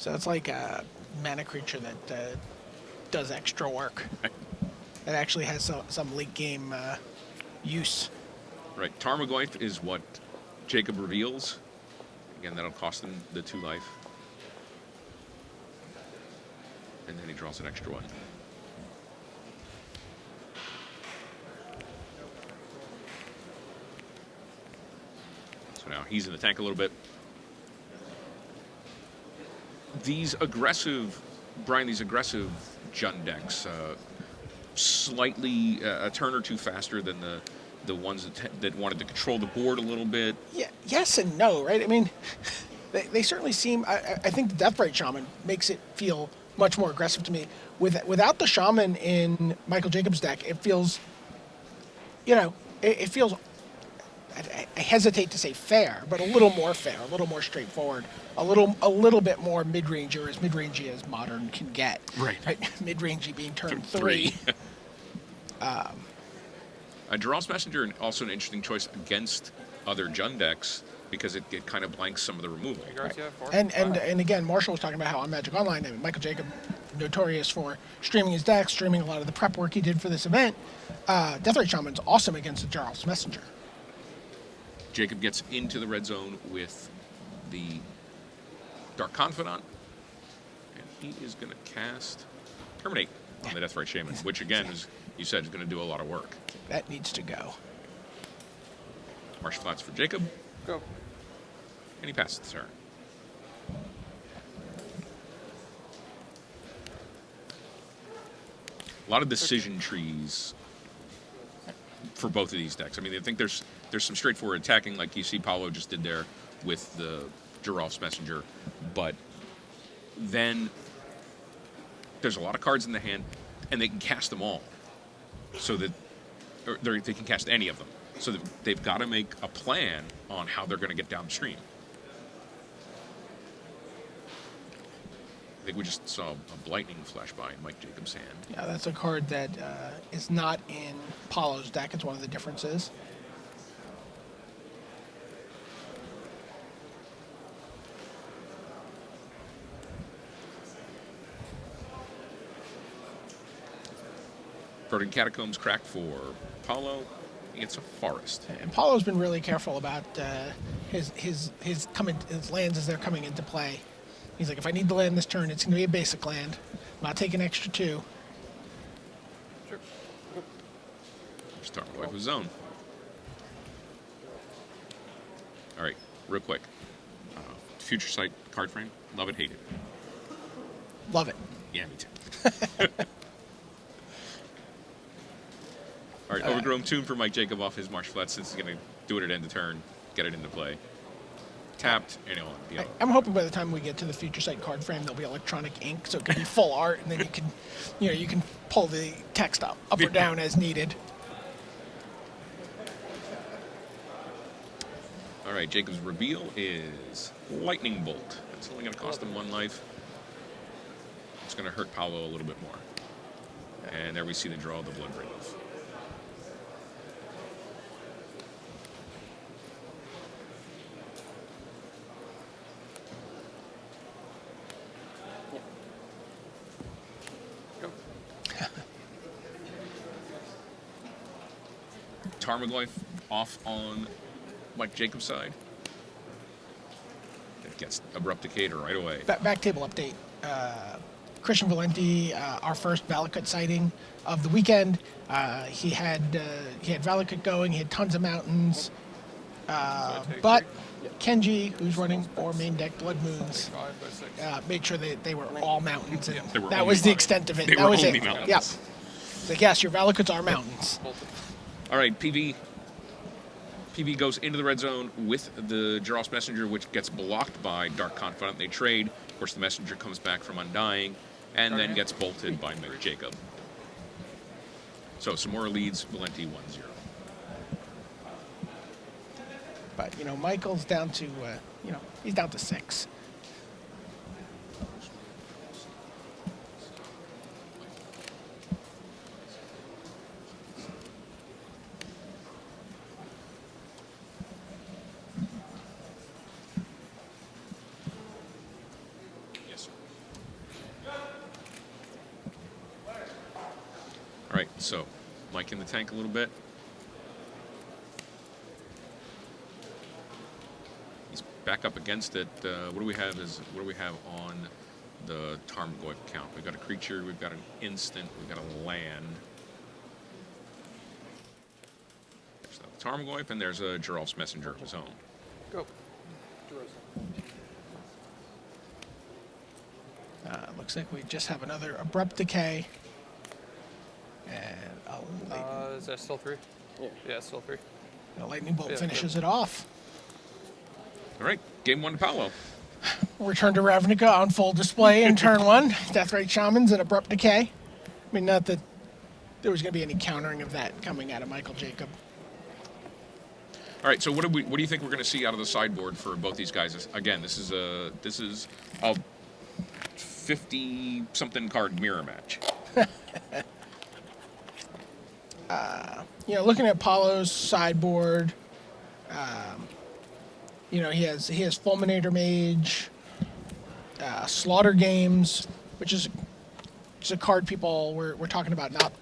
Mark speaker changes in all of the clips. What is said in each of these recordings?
Speaker 1: So it's like a mana creature that does extra work. It actually has some late game use.
Speaker 2: Right. Tarmogoyf is what Jacob reveals. Again, that'll cost him the 2 life. And then he draws an extra one. So now he's in the tank a little bit. These aggressive Jund decks, slightly a turn or two faster than the ones that wanted to control the board a little bit.
Speaker 1: Yeah, yes and no, right? I mean, they certainly seem. I think the Deathrite Shaman makes it feel much more aggressive to me. Without the Shaman in Michael Jacobs' deck, it feels, it feels. I hesitate to say fair, but a little more fair, a little more straightforward, a little bit more mid-ranger, as mid-rangey as Modern can get.
Speaker 2: Right.
Speaker 1: Mid-rangey being turn 3.
Speaker 2: Geralt's Messenger, also an interesting choice against other Jund decks because it kind of blanks some of the removal.
Speaker 1: Right. And again, Marshall was talking about how on Magic Online, I mean, Michael Jacob, notorious for streaming his deck, streaming a lot of the prep work he did for this event. Deathrite Shaman's awesome against the Geralt's Messenger.
Speaker 2: Jacob gets into the red zone with the Dark Confidant, and he is going to cast Terminate on the Deathrite Shaman, which again, as you said, is going to do a lot of work.
Speaker 1: That needs to go.
Speaker 2: Marsh Flats for Jacob.
Speaker 3: Go.
Speaker 2: And he passes the turn. A lot of decision trees for both of these decks. I mean, I think there's some straightforward attacking, like you see Paulo just did there with the Geralt's Messenger, but then there's a lot of cards in the hand, and they can cast them all, so that they can cast any of them. So that they've got to make a plan on how they're going to get downstream. I think we just saw a Lightning flash by in Mike Jacobs' hand.
Speaker 1: Yeah, that's a card that is not in Paulo's deck. It's one of the differences.
Speaker 2: Verdant Catacombs cracked for Paulo. He gets a Forest.
Speaker 1: And Paulo's been really careful about his lands as they're coming into play. He's like, if I need to land this turn, it's going to be a basic land. I'm not taking extra 2.
Speaker 3: Sure.
Speaker 2: Start with his zone. All right, real quick. Future Sight card frame. Love it, hate it.
Speaker 1: Love it.
Speaker 2: Yeah, me too. All right, Overgrown Tomb for Mike Jacob off his Marsh Flats, since he's going to do it at end of turn, get it into play. Tapped, and he'll be out.
Speaker 1: I'm hoping by the time we get to the Future Sight card frame, there'll be electronic ink, so it can be full art, and then you can pull the text up or down as needed.
Speaker 2: All right, Jacob's reveal is Lightning Bolt. It's only going to cost him 1 life. It's going to hurt Paulo a little bit more. And there we see the draw of the Blood Grave. Tarmogoyf off on Mike Jacobs' side. It gets Abrupt Decatur right away.
Speaker 1: Back table update. Christian Valenti, our first Valakut sighting of the weekend. He had Valakut going. He had tons of mountains. But Kenji, who's running 4 main deck Blood Moons, made sure that they were all mountains. And that was the extent of it. That was it.
Speaker 2: Mountains.
Speaker 1: Yeah. It's like, yes, your Valakuts are mountains.
Speaker 2: All right, PV goes into the red zone with the Geralt's Messenger, which gets blocked by Dark Confidant. They trade. Of course, the Messenger comes back from Undying and then gets bolted by Mike Jacob. So Samora leads Valenti 1-0.
Speaker 1: But, Michael's down to, he's down to 6.
Speaker 2: Yes, sir. So, Mike in the tank a little bit. He's back up against it. What do we have on the Tarmogoyf count? We've got a creature, we've got an instant, we've got a land. There's the Tarmogoyf, and there's a Geralf's Messenger of his own.
Speaker 3: Go.
Speaker 1: Looks like we just have another Abrupt Decay. And
Speaker 3: Is that still 3? Yeah, it's still 3.
Speaker 1: a Lightning Bolt
Speaker 3: Yeah,
Speaker 1: finishes
Speaker 3: good.
Speaker 1: it off.
Speaker 2: All right, game 1 to Paulo.
Speaker 1: Return to Ravnica on full display in turn 1. Deathrite Shamans and Abrupt Decay. I mean, not that there was going to be any countering of that coming out of Michael Jacob.
Speaker 2: All right, so what do you think we're going to see out of the sideboard for both these guys? Again, this is a 50-something card mirror match.
Speaker 1: Looking at Paulo's sideboard, he has Fulminator Mage, Slaughter Games, which is a card people were talking about not,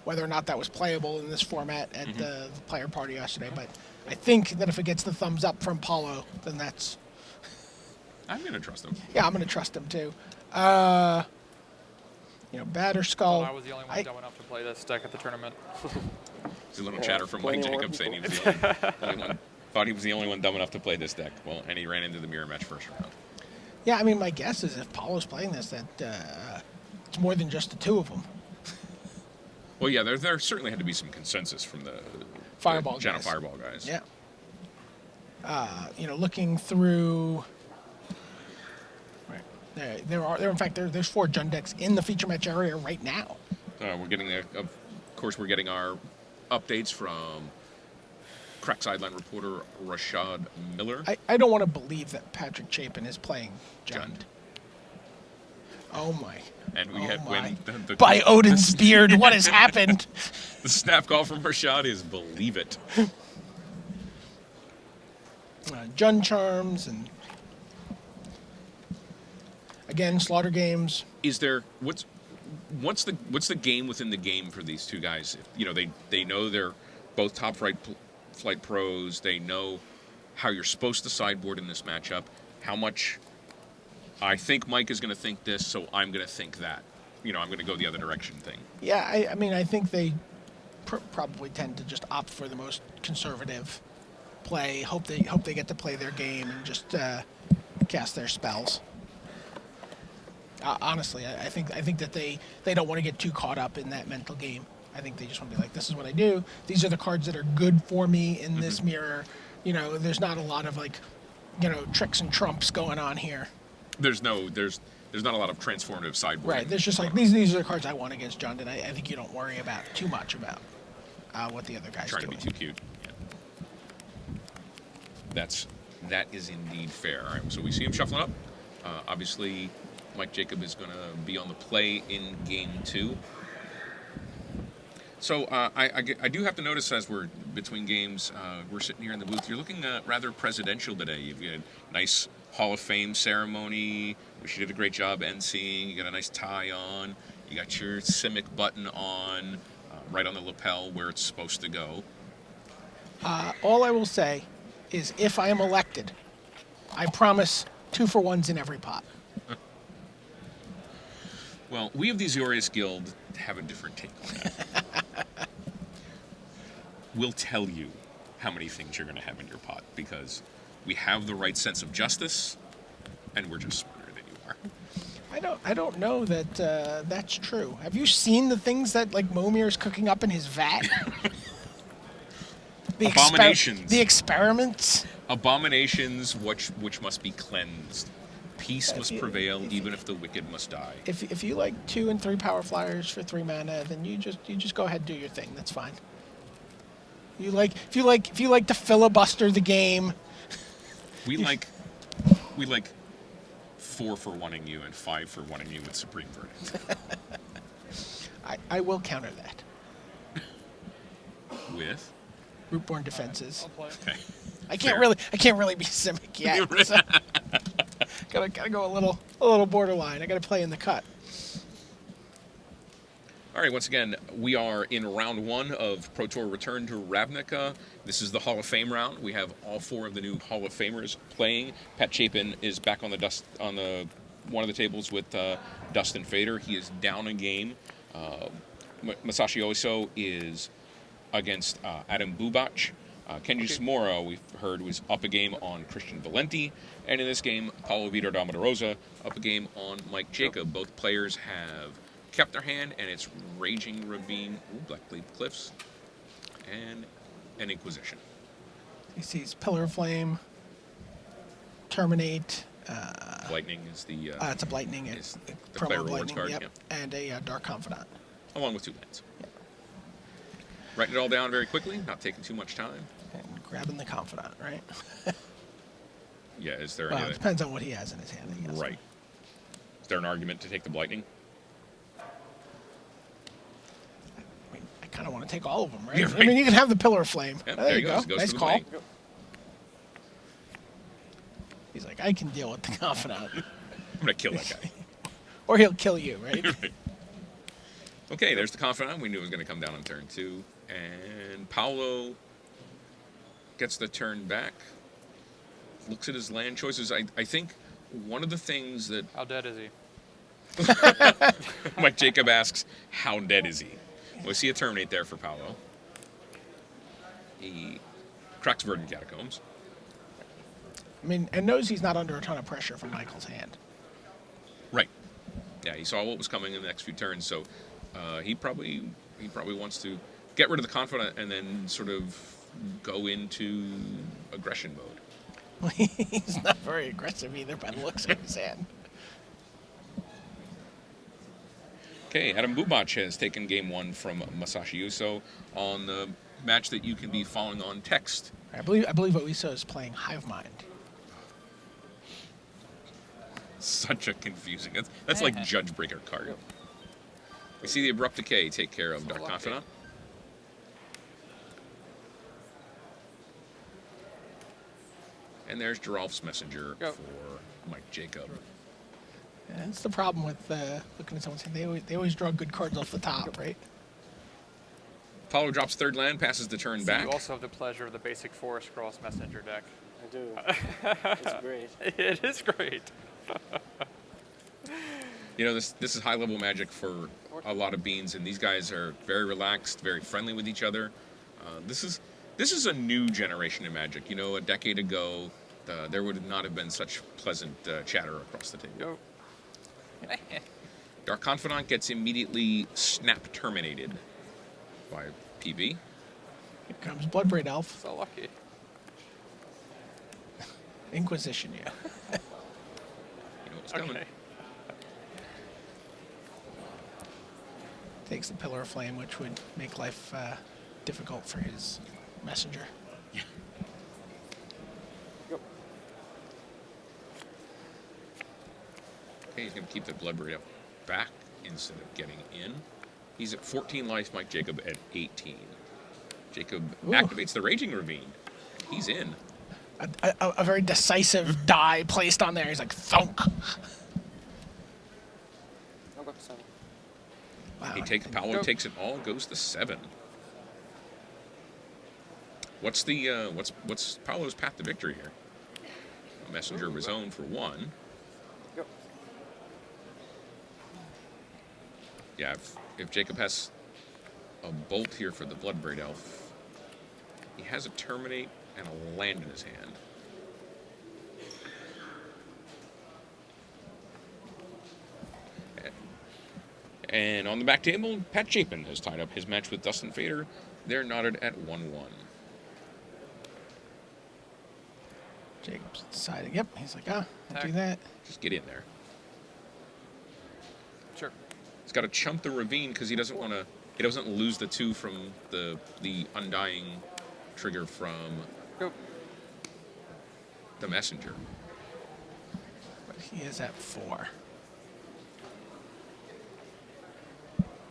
Speaker 1: whether or not that was playable in this format at the player party yesterday. But I think that if it gets the thumbs up from Paulo, then that's...
Speaker 2: I'm going to trust him.
Speaker 1: Yeah, I'm going to trust him too. Batter Skull.
Speaker 3: I was the only one dumb enough to play this deck at the tournament.
Speaker 2: There's a little chatter from Mike Jacobs saying he was the only one. Thought he was the only one dumb enough to play this deck. Well, and he ran into the mirror match first round.
Speaker 1: Yeah, I mean, my guess is if Paulo's playing this, that it's more than just the two of them.
Speaker 2: Well, yeah, there certainly had to be some consensus from the
Speaker 1: Fireball
Speaker 2: Jana
Speaker 1: guys.
Speaker 2: Fireball guys.
Speaker 1: Yeah. Looking through. Right. There's 4 Jund decks in the feature match area right now.
Speaker 2: We're getting of course, we're getting our updates from Crack Sideline reporter Rashad Miller.
Speaker 1: I don't want to believe that Patrick Chapin is playing Jund.
Speaker 2: Jund.
Speaker 1: Oh my.
Speaker 2: And we
Speaker 1: Oh
Speaker 2: had
Speaker 1: my.
Speaker 2: when
Speaker 1: By Odin's beard, what has happened?
Speaker 2: the snap call from Rashad is believe it.
Speaker 1: Jund Charms and again Slaughter Games.
Speaker 2: Is there what's the game within the game for these two guys? They know they're both top flight pros. They know how you're supposed to sideboard in this matchup. How much I think Mike is going to think this, so I'm going to think that. I'm going to go the other direction thing.
Speaker 1: Yeah, I think they probably tend to just opt for the most conservative play. Hope they get to play their game and just cast their spells. Honestly, I think that they don't want to get too caught up in that mental game. I think they just want to be like, this is what I do. These are the cards that are good for me in this mirror. There's not a lot of tricks and trumps going on here.
Speaker 2: There's not a lot of transformative sideboarding.
Speaker 1: Right. There's just like these are the cards I want against Jund, and I think you don't worry about too much about what the other guys
Speaker 2: Trying
Speaker 1: doing.
Speaker 2: to be too cute. Yeah. That is indeed fair. All right, so we see him shuffling up. Obviously, Mike Jacob is going to be on the play in game 2. So I do have to notice as we're between games, we're sitting here in the booth. You're looking rather presidential today. You've got a nice Hall of Fame ceremony, which you did a great job emceeing. You got a nice tie on. You got your Simic button on, right on the lapel where it's supposed to go.
Speaker 1: All I will say is if I am elected, I promise 2-for-1s in every pot.
Speaker 2: Well, we of the Azorius Guild have a different take on that. We'll tell you how many things you're going to have in your pot because we have the right sense of justice, and we're just smarter than you are.
Speaker 1: I don't know that that's true. Have you seen the things that Momir's cooking up in his vat?
Speaker 2: Abominations.
Speaker 1: The experiments.
Speaker 2: Abominations which must be cleansed. Peace must prevail, even if the wicked must die.
Speaker 1: If you like 2 and 3 power flyers for 3 mana, then you just go ahead and do your thing. That's fine. If you like to filibuster the game.
Speaker 2: We like 4 for wanting you and 5 for wanting you with Supreme Verdict.
Speaker 1: I will counter that.
Speaker 2: With
Speaker 1: Rootborn Defenses.
Speaker 3: I'll play.
Speaker 2: okay.
Speaker 1: I can't really be Simic yet. So gotta go a little borderline. I gotta play in the cut.
Speaker 2: All right, once again, We are in round 1 of Pro Tour Return to Ravnica. This is the Hall of Fame round. We have all 4 of the new Hall of Famers playing. Pat Chapin is back on the one of the tables with Dustin Fader. He is down a game. Masashi Oiso is against Adam Bubac. Kenji Samura, we've heard, was up a game on Christian Valenti. And in this game, Paulo, Vitor, Damo, Rosa up a game on Mike Jacob. Both players have kept their hand, and it's Raging Ravine, Black Leaf Cliffs, and an Inquisition.
Speaker 1: He sees Pillar of Flame, Terminate.
Speaker 2: Lightning is the...
Speaker 1: it's a Blightning.
Speaker 2: Is the
Speaker 1: promo
Speaker 2: player rewards
Speaker 1: Blightning,
Speaker 2: card,
Speaker 1: yep.
Speaker 2: yep.
Speaker 1: And a Dark Confidant.
Speaker 2: Along with 2 lands.
Speaker 1: Yep.
Speaker 2: Writing it all down very quickly, not taking too much time.
Speaker 1: And grabbing the Confidant, right?
Speaker 2: Yeah, is there
Speaker 1: Well,
Speaker 2: any
Speaker 1: it
Speaker 2: other...
Speaker 1: depends on what he has in his hand, I guess.
Speaker 2: Right. Is there an argument to take the Blightning?
Speaker 1: I mean, I kind of want to take all of them, right?
Speaker 2: Yeah, right.
Speaker 1: I mean, you can have the Pillar of Flame.
Speaker 2: Yep,
Speaker 1: there you go.
Speaker 2: It goes
Speaker 1: Nice
Speaker 2: to the
Speaker 1: call.
Speaker 2: Blightning.
Speaker 1: He's like, I can deal with the Confidant.
Speaker 2: I'm going to kill that guy.
Speaker 1: Or he'll kill you, right?
Speaker 2: Okay, there's the Confidant. We knew it was going to come down on turn 2. And Paulo gets the turn back. Looks at his land choices. I think one of the things that
Speaker 3: How dead is he?
Speaker 2: Mike Jacob asks, how dead is he? We see a Terminate there for Paulo. He cracks Verdant Catacombs.
Speaker 1: I mean, and knows he's not under a ton of pressure from Michael's hand.
Speaker 2: Right. Yeah, he saw what was coming in the next few turns, so he probably wants to get rid of the Confidant and then sort of go into aggression mode.
Speaker 1: He's not very aggressive either by the looks of his hand.
Speaker 2: Okay, Adam Bubac has taken game 1 from Masashi Uso on the match that you can be following on text.
Speaker 1: I believe Oiso is playing Hive Mind.
Speaker 2: Such a confusing. That's like Judge Breaker card. We see the Abrupt Decay take care of Dark Confidant. And there's Geralf's Messenger for Mike Jacob.
Speaker 1: Yeah, that's the problem with looking at someone's hand. They always draw good cards off the top, right?
Speaker 2: Paulo drops 3rd land, passes the turn back.
Speaker 3: You also have the pleasure of the basic Forest Cross Messenger deck.
Speaker 4: I do. It's great.
Speaker 3: It is great.
Speaker 2: You know, this is high-level Magic for a lot of beans, and these guys are very relaxed, very friendly with each other. This is a new generation of Magic. You know, a decade ago, there would not have been such pleasant chatter across the table. Dark Confidant gets immediately snap terminated by PV.
Speaker 1: Here comes Bloodbraid Elf.
Speaker 3: So lucky.
Speaker 1: Inquisition, yeah.
Speaker 2: You know what's coming.
Speaker 3: Okay.
Speaker 1: Takes the Pillar of Flame, which would make life difficult for his messenger.
Speaker 2: Okay, he's going to keep the Bloodbraid up back instead of getting in. He's at 14 life, Mike Jacob at 18. Jacob activates the Raging Ravine. He's in.
Speaker 1: A very decisive die placed on there. He's like, thunk.
Speaker 4: I'll go to 7.
Speaker 1: Wow.
Speaker 2: Paulo takes it all, goes to 7. What's Paulo's path to victory here? A Messenger of his own for 1.
Speaker 4: Go.
Speaker 2: Yeah, if Jacob has a bolt here for the Bloodbraid Elf, he has a Terminate and a land in his hand. And on the back table, Pat Chapin has tied up his match with Dustin Fader. They're knotted at 1-1.
Speaker 1: Jacob's deciding, yep. He's like, I'll do
Speaker 3: Attack.
Speaker 1: that.
Speaker 2: Just get in there.
Speaker 3: Sure.
Speaker 2: He's got to chump the Ravine because he doesn't want to. He doesn't lose the 2 from the Undying trigger from
Speaker 3: Go.
Speaker 2: the Messenger.
Speaker 1: But he is at 4.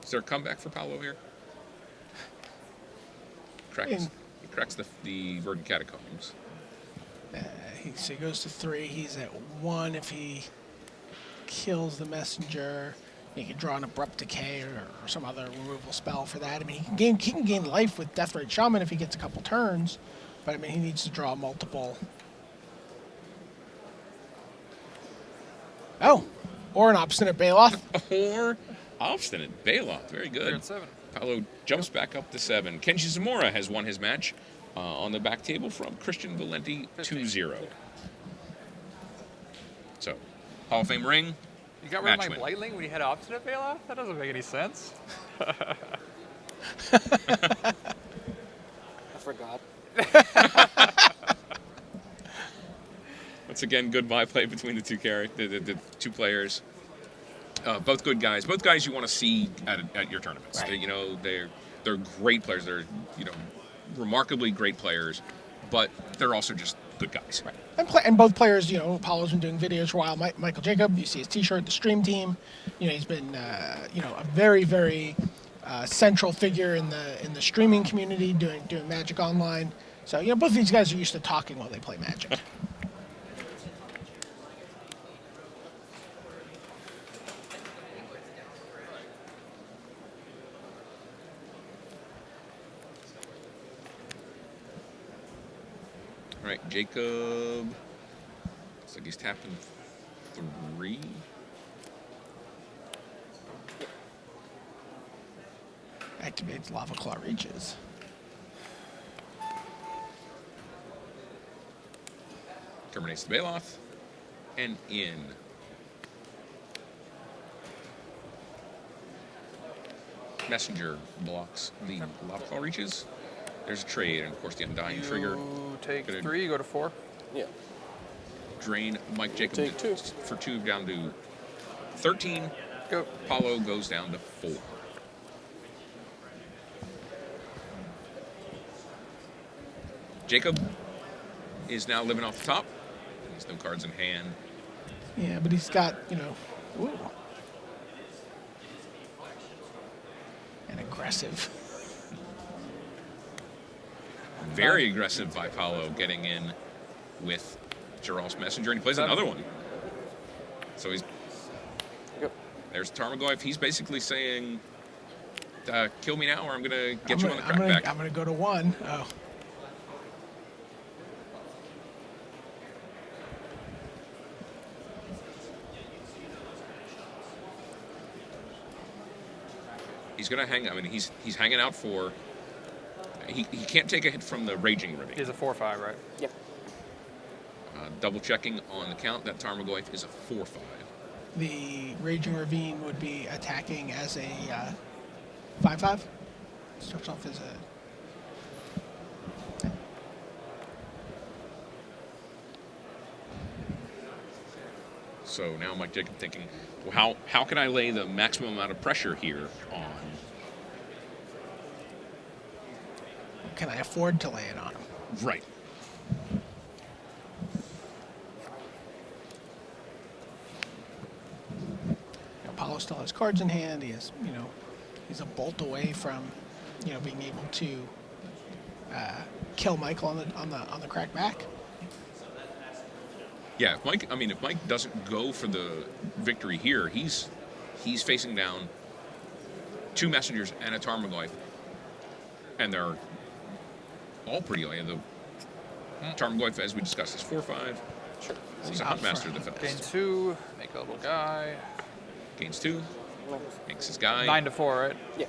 Speaker 2: Is there a comeback for Paulo here? He cracks the Verdant Catacombs.
Speaker 1: So he goes to 3. He's at 1 if he kills the messenger. He could draw an Abrupt Decay or some other removal spell for that. I mean, he can gain life with Deathrite Shaman if he gets a couple turns, but I mean, he needs to draw multiple. Oh, or an Obstinate Baloth.
Speaker 2: Or Obstinate Baloth. Very
Speaker 3: You're
Speaker 2: good.
Speaker 3: at 7.
Speaker 2: Paulo jumps back up to 7. Kenji Zamora has won his match on the back table from Christian Valenti 2-0. So, Hall of Fame ring.
Speaker 3: You got rid of
Speaker 2: Match
Speaker 3: my
Speaker 2: win.
Speaker 3: Blightling when you had Obstinate Baloth? That doesn't make any sense.
Speaker 4: I forgot.
Speaker 2: Once again, good byplay between the two players. Both good guys. Both guys you want to see at your tournaments.
Speaker 1: Right.
Speaker 2: You know, they're great players. They're remarkably great players, but they're also just good guys.
Speaker 1: Right. And both players, Paulo's been doing videos for a while. Michael Jacob, you see his T-shirt, the stream team. He's been, a very, very central figure in the streaming community, doing Magic Online. So, both of these guys are used to talking while they play Magic.
Speaker 2: All right, Jacob. Looks like he's tapping 3.
Speaker 1: Activates Lava Claw Reaches.
Speaker 2: Terminates the Baloth. And in. Messenger blocks the Lava Claw Reaches. There's a trade, and of course the Undying Trigger.
Speaker 3: You take
Speaker 2: Gonna
Speaker 3: 3, you go to 4.
Speaker 4: Yeah.
Speaker 2: Drain Mike Jacob
Speaker 4: Take 2.
Speaker 2: for 2 down to 13.
Speaker 3: Go.
Speaker 2: Paulo goes down to 4. Jacob is now living off the top. He has no cards in hand.
Speaker 1: Yeah, but he's got, ooh. And aggressive.
Speaker 2: Very aggressive by Paulo, getting in with Geralt's Messenger, and he plays another one. So he's
Speaker 4: Yep.
Speaker 2: there's Tarmogoyf. He's basically saying, "Kill me now, or I'm gonna get you on the crackback."
Speaker 1: I'm gonna go to 1. Oh.
Speaker 2: He's gonna hang. I mean, he's hanging out for. He can't take a hit from the Raging Ravine.
Speaker 3: He's a 4/5, right?
Speaker 4: Yep.
Speaker 2: Double checking on the count, that Tarmogoyf is a 4/5.
Speaker 1: The Raging Ravine would be attacking as a 5/5. Starts off as a.
Speaker 2: So now Mike Jacob thinking, well, how can I lay the maximum amount of pressure here on?
Speaker 1: Can I afford to lay it on him?
Speaker 2: Right.
Speaker 1: Paulo still has cards in hand. He has, he's a bolt away from, being able to kill Michael on the crack back.
Speaker 2: Yeah, if Mike doesn't go for the victory here, he's facing down 2 messengers and a Tarmogoyf, and they're all pretty low. The Tarmogoyf, as we discussed, is 4/5.
Speaker 4: Sure.
Speaker 2: He's a Huntmaster defense.
Speaker 3: Gain 2, make a little guy.
Speaker 2: Gains 2, makes his guy.
Speaker 3: 9 to 4, right?
Speaker 4: Yeah.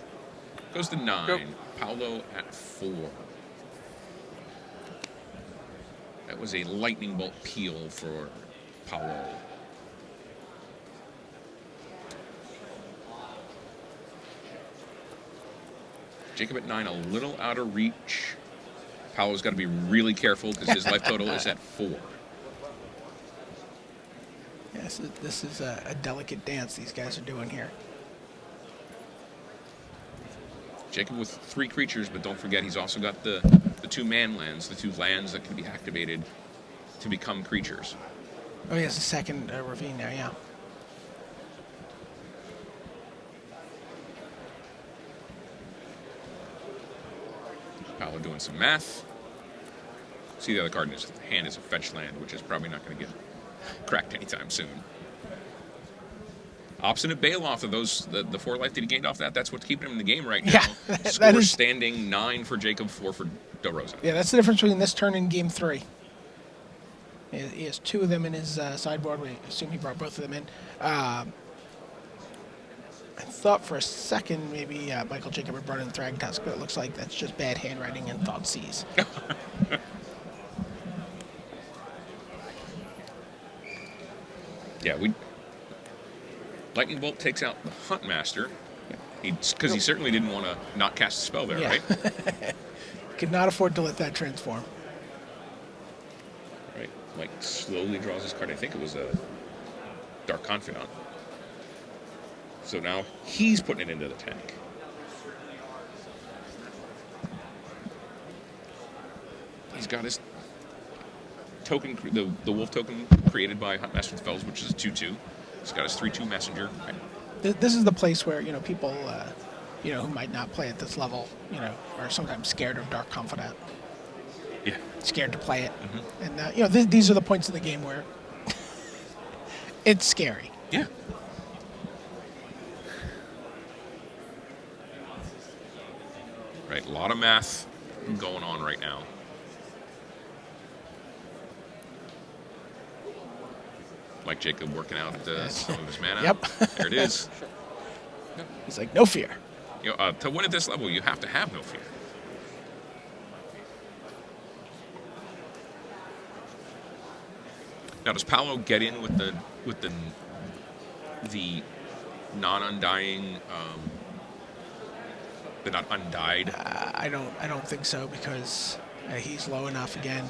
Speaker 2: Goes to 9.
Speaker 3: Go.
Speaker 2: Paulo at 4. That was a lightning bolt peel for Paulo. Jacob at 9, a little out of reach. Paulo's got to be really careful because his life total is at 4.
Speaker 1: Yes, this is a delicate dance these guys are doing here.
Speaker 2: Jacob with 3 creatures, but don't forget he's also got the 2 man lands, the 2 lands that can be activated to become creatures.
Speaker 1: Oh, he has a second ravine there, yeah.
Speaker 2: Paulo doing some math. See, the other card in his hand is a fetch land, which is probably not going to get cracked anytime soon. Obstinate Bailoff of those, the 4 life that he gained off that, that's what's keeping him in the game right now.
Speaker 1: Yeah, that
Speaker 2: Score
Speaker 1: is-
Speaker 2: standing 9 for Jacob, 4 for Rosa.
Speaker 1: Yeah, that's the difference between this turn and game 3. He has 2 of them in his sideboard. We assume he brought both of them in. I thought for a second maybe Michael Jacob had brought in Thragtusk, but it looks like that's just bad handwriting and Thoughtseize.
Speaker 2: Yeah, Lightning Bolt takes out the Huntmaster. Because he certainly didn't want to not cast a spell there,
Speaker 1: Yeah.
Speaker 2: right?
Speaker 1: Could not afford to let that transform.
Speaker 2: Right. Mike slowly draws his card. I think it was a Dark Confidant. So now he's putting it into the tank. He's got his token, the wolf token created by Huntmaster Fells, which is a 2/2. He's got his 3/2 messenger.
Speaker 1: This is the place where, people, who might not play at this level, are sometimes scared of Dark Confidant,
Speaker 2: Yeah.
Speaker 1: scared to play it.
Speaker 2: Mm-hmm.
Speaker 1: And, these are the points in the game where it's scary.
Speaker 2: Yeah. Right. A lot of math going on right now. Mike Jacob working out some of his mana.
Speaker 1: Yep.
Speaker 2: There it is.
Speaker 1: He's like, no fear.
Speaker 2: To win at this level, you have to have no fear. Now, does Paulo get in with the non-undying, the not undied?
Speaker 1: I don't think so, because he's low enough again.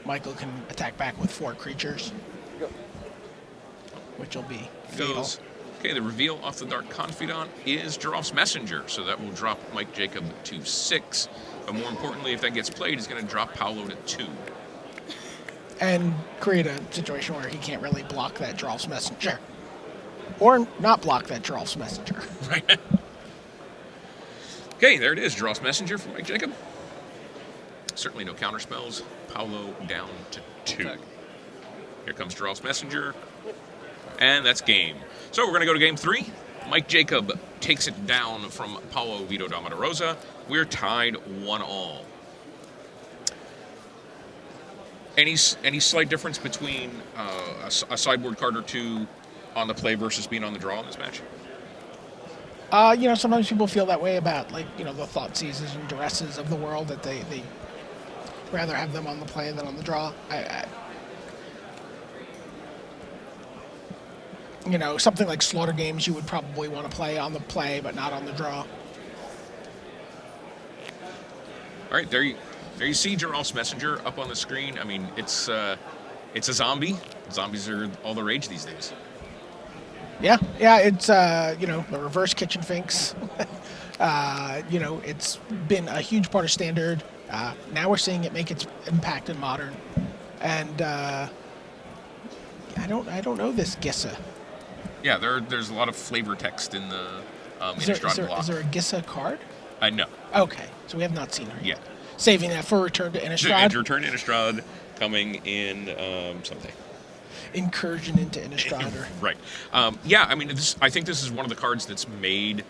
Speaker 1: Michael can attack back with 4 creatures, which will be fatal.
Speaker 2: Goes. Okay, the reveal off the Dark Confidant is Giraffe Messenger, so that will drop Mike Jacob to 6. But more importantly, if that gets played, it's going to drop Paulo to 2.
Speaker 1: And create a situation where he can't really block that Giraffe Messenger. Or not block that Giraffe Messenger.
Speaker 2: Right. Okay, there it is. Giraffe Messenger for Mike Jacob. Certainly no counter spells. Paulo down to 2.
Speaker 3: Attack.
Speaker 2: Here comes Giraffe Messenger. And that's game. So we're going to go to game 3. Mike Jacob takes it down from Paulo, Vitor, Damo, Rosa. We're tied 1-1. Any slight difference between a sideboard card or 2 on the play versus being on the draw in this match?
Speaker 1: Sometimes people feel that way about, the Thoughtseizes and Duresses of the world, that they rather have them on the play than on the draw. Something like Slaughter Games, you would probably want to play on the play, but not on the draw.
Speaker 2: All right, there you see Giraffe's Messenger up on the screen. I mean, it's a zombie. Zombies are all the rage these days.
Speaker 1: Yeah, it's, the reverse Kitchen Finks. It's been a huge part of Standard. Now we're seeing it make its impact in Modern. And I don't know this Gissa.
Speaker 2: Yeah, there's a lot of flavor text in the Innistrad block.
Speaker 1: Is there a Gissa card?
Speaker 2: No.
Speaker 1: Okay, so we have not seen her
Speaker 2: Yeah.
Speaker 1: Saving that for Return to Innistrad.
Speaker 2: Return to Innistrad coming in someday.
Speaker 1: Incursion into Innistrad.
Speaker 2: Right. I think this is one of the cards that's made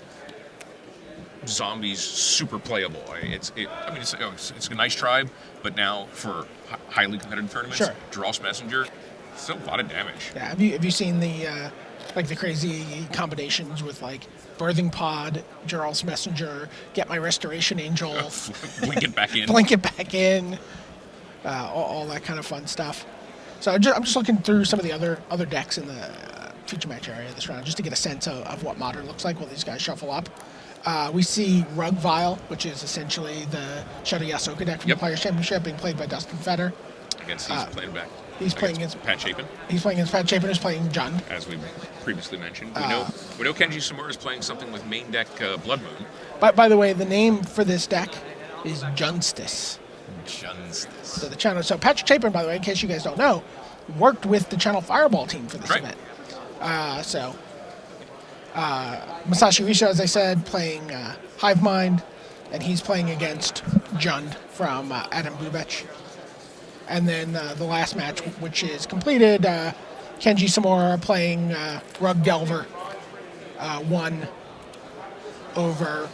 Speaker 2: zombies super playable. It's a nice tribe, but now for highly competitive tournaments,
Speaker 1: Sure.
Speaker 2: Giraffe's Messenger, still a lot of damage.
Speaker 1: Yeah, have you seen the the crazy combinations with Birthing Pod, Giraffe's Messenger, Get My Restoration Angel,
Speaker 2: Blink it back in.
Speaker 1: Blink it back in, all that kind of fun stuff. So I'm just looking through some of the other decks in the feature match area this round, just to get a sense of what Modern looks like while these guys shuffle up. We see Rug Vial, which is essentially the Shadow Yasuoka deck from the Players' Championship, being played by Dustin Fetter.
Speaker 2: Against he's playing back.
Speaker 1: He's playing against
Speaker 2: Pat Chapin.
Speaker 1: He's playing against Pat Chapin, who's playing Jund.
Speaker 2: As we previously mentioned. We know Kenji Samura is playing something with main deck Blood Moon.
Speaker 1: By the way, the name for this deck is Junstis. So the channel. So Patrick Chapin, by the way, in case you guys don't know, worked with the Channel Fireball team for this event. Masashi Risha, as I said, playing Hive Mind, and he's playing against Jund from Adam Bubech. And then the last match, which is completed, Kenji Samura playing Rug Delver 1 over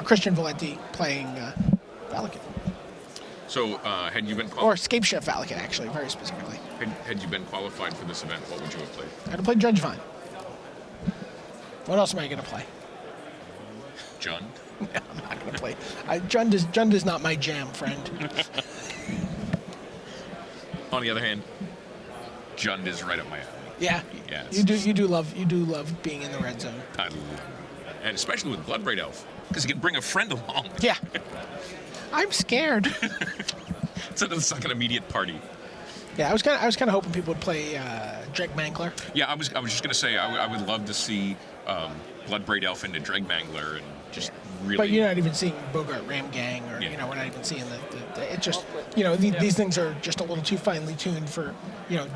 Speaker 1: Christian Valenti playing Valakut.
Speaker 2: So, had you been
Speaker 1: Or Scape Chef Valakut, actually, very specifically.
Speaker 2: had you been qualified for this event, what would you have played?
Speaker 1: I'd have played Judge Vine. What else am I going to play?
Speaker 2: Jund?
Speaker 1: No, I'm not going to play. Jund is not my jam, friend.
Speaker 2: On the other hand, Jund is right up my alley.
Speaker 1: Yeah.
Speaker 2: Yes.
Speaker 1: You do love being in the red zone.
Speaker 2: I love it. And especially with Bloodbraid Elf, because you can bring a friend along.
Speaker 1: Yeah. I'm scared.
Speaker 2: So it's like an immediate party.
Speaker 1: Yeah, I was kind of hoping people would play Dreg Mangler.
Speaker 2: Yeah, I was just gonna say I would love to see Bloodbraid Elf into Dreg Mangler and just really.
Speaker 1: But you're not even seeing Bogart Ram Gang, or
Speaker 2: Yeah.
Speaker 1: we're not even seeing the it's just these things are just a little too finely tuned for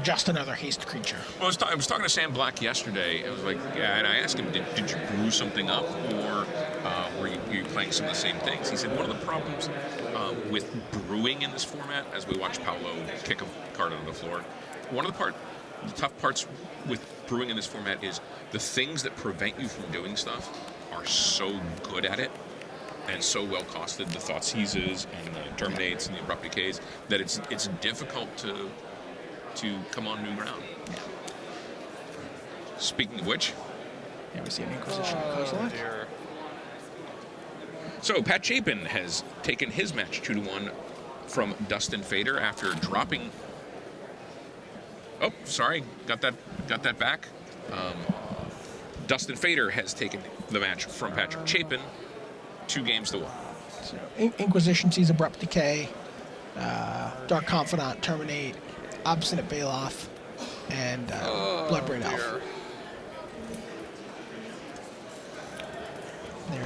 Speaker 1: just another haste creature.
Speaker 2: Well, I was talking to Sam Black yesterday. I was like, yeah, and I asked him, did you brew something up, or were you playing some of the same things? He said one of the problems with brewing in this format, as we watch Paulo kick a card on the floor, one of the tough parts with brewing in this format is the things that prevent you from doing stuff are so good at it and so well costed, the thought seizes and the terminates and the abrupt decays, that it's difficult to come on new ground.
Speaker 1: Yeah.
Speaker 2: Speaking of which,
Speaker 1: Yeah, we see an Inquisition
Speaker 3: Oh,
Speaker 1: Kozilek.
Speaker 3: dear.
Speaker 2: so Pat Chapin has taken his match 2-1 from Dustin Fader after dropping. Oh, sorry, got that back. Dustin Fader has taken the match from Patrick Chapin 2-1.
Speaker 1: So Inquisition sees Abrupt Decay, Dark Confidant terminate, Obstinate Baloth, and Bloodbraid Elf.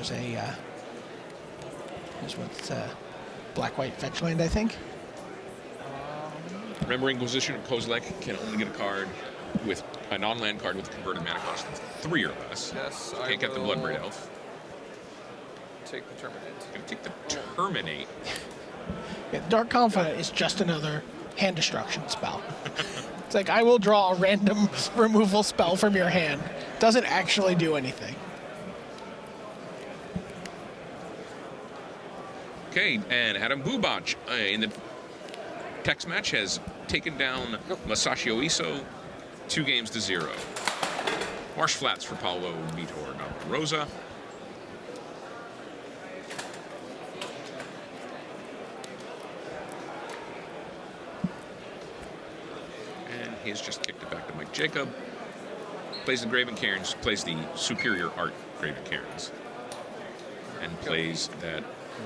Speaker 3: Dear.
Speaker 1: There's what's black-white fetch land, I think.
Speaker 2: Remember, Inquisition and Kozilek can only get a card with a non-land card with a converted mana cost of 3 or less.
Speaker 3: Yes,
Speaker 2: Can't get the Bloodbraid Elf.
Speaker 3: Take the Terminate.
Speaker 2: Gonna take the Terminate.
Speaker 1: Yeah, Dark Confidant is just another hand destruction spell. It's like, I will draw a random removal spell from your hand. Doesn't actually do anything.
Speaker 2: Okay, and Adam Bubach in the text match has taken down Masashio Iso 2-0. Marsh Flats for Paulo, Vitor, Damo, Rosa. And he's just kicked it back to Mike Jacob. Plays the Graven Cairns, plays the superior art Graven Cairns, and plays that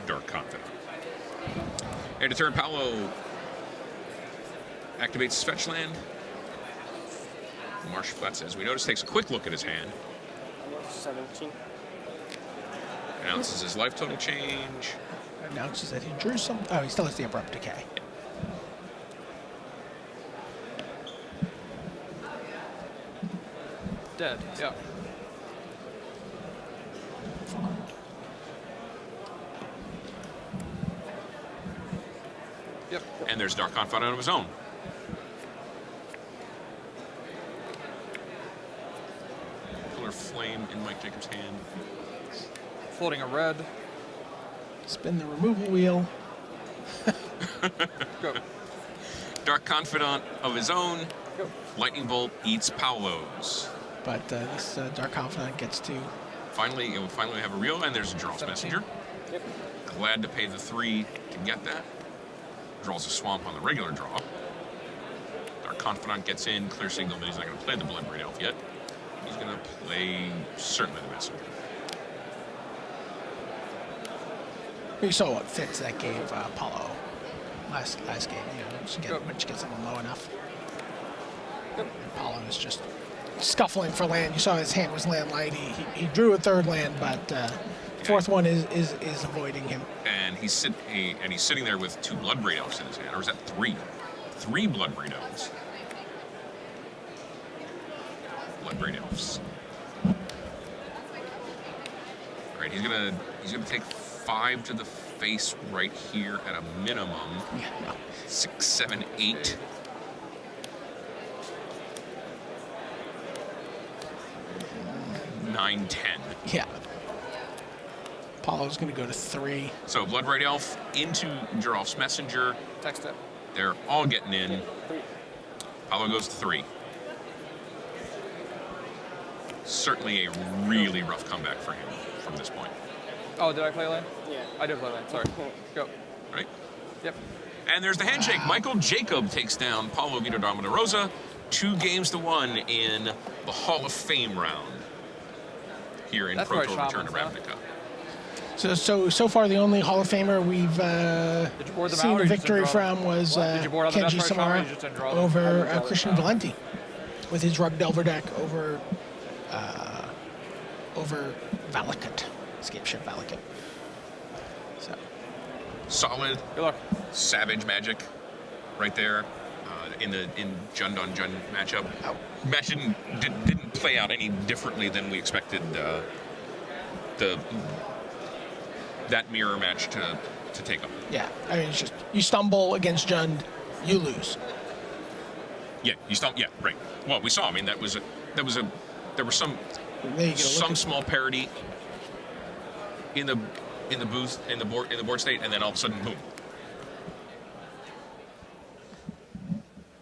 Speaker 2: Dark Confidant. And to turn, Paulo activates his fetch land. Marsh Flats, as we notice, takes a quick look at his hand.
Speaker 4: 17.
Speaker 2: Announces his life total change.
Speaker 1: Announces that he drew some. Oh, he still has the Abrupt Decay.
Speaker 3: Dead. Yeah. Yep.
Speaker 2: And there's Dark Confidant of his own. Pillar of Flame in Mike Jacobs' hand.
Speaker 3: Floating a red.
Speaker 1: Spin the removal wheel.
Speaker 3: Go.
Speaker 2: Dark Confidant of his own.
Speaker 3: Go.
Speaker 2: Lightning Bolt eats Paulo's.
Speaker 1: But this Dark Confidant gets to.
Speaker 2: Finally have a real, and there's a Jarl's
Speaker 3: 17.
Speaker 2: Messenger.
Speaker 4: Yep.
Speaker 2: Glad to pay the 3 to get that. Draws a swamp on the regular draw. Dark Confidant gets in, clear signal that he's not going to play the Bloodbraid Elf yet. He's going to play certainly the Messenger.
Speaker 1: You saw what fits that gave Paulo last game. Once you get someone low enough. And Paulo is just scuffling for land. You saw his hand was land light. He drew a third land, but fourth one is avoiding him.
Speaker 2: And he's sitting there with 2 Bloodbraid Elves in his hand, or is that 3? 3 Bloodbraid Elves. Bloodbraid Elves. All right, he's gonna take 5 to the face right here at a minimum.
Speaker 1: Yeah, no.
Speaker 2: 6, 7, 8. 9, 10.
Speaker 1: Yeah. Paulo's going to go to 3.
Speaker 2: So Blood Red Elf into Geralf's Messenger.
Speaker 3: Text it.
Speaker 2: They're all getting in.
Speaker 4: 3.
Speaker 2: Paulo goes to 3. Certainly a really rough comeback for him from this point.
Speaker 3: Oh, did I play lane?
Speaker 4: Yeah.
Speaker 3: I did play lane. Sorry. Go.
Speaker 2: Right?
Speaker 3: Yep.
Speaker 2: And there's the handshake. Michael Jacob takes down Paulo, Vitor, Damo, Rosa. 2 games to 1 in the Hall of Fame round here in
Speaker 3: That's
Speaker 2: Pro
Speaker 3: right,
Speaker 2: Tour Return to
Speaker 3: Shamans,
Speaker 2: Ravnica.
Speaker 1: So far, the only Hall of Famer we've
Speaker 3: Did you board them
Speaker 1: seen
Speaker 3: out, or
Speaker 1: a
Speaker 3: you just
Speaker 1: victory
Speaker 3: didn't draw
Speaker 1: from was
Speaker 3: What? Did you board on the
Speaker 1: Kenji
Speaker 3: Death Ray Shaman, or
Speaker 1: Samara
Speaker 3: you just didn't draw them?
Speaker 1: over Christian Valenti with his Rug Delver deck over Valakut, Escape Ship Valakut. So
Speaker 2: Solid,
Speaker 3: Good luck.
Speaker 2: savage magic right there in Jund on Jund matchup. Match didn't play out any differently than we expected that mirror match to take up.
Speaker 1: yeah, I mean, it's just you stumble against Jund, you lose.
Speaker 2: Yeah, you still, yeah, right. Well, we saw. I mean, there was some
Speaker 1: There you go.
Speaker 2: small parity in the booth in the board state, and then all of a sudden, boom,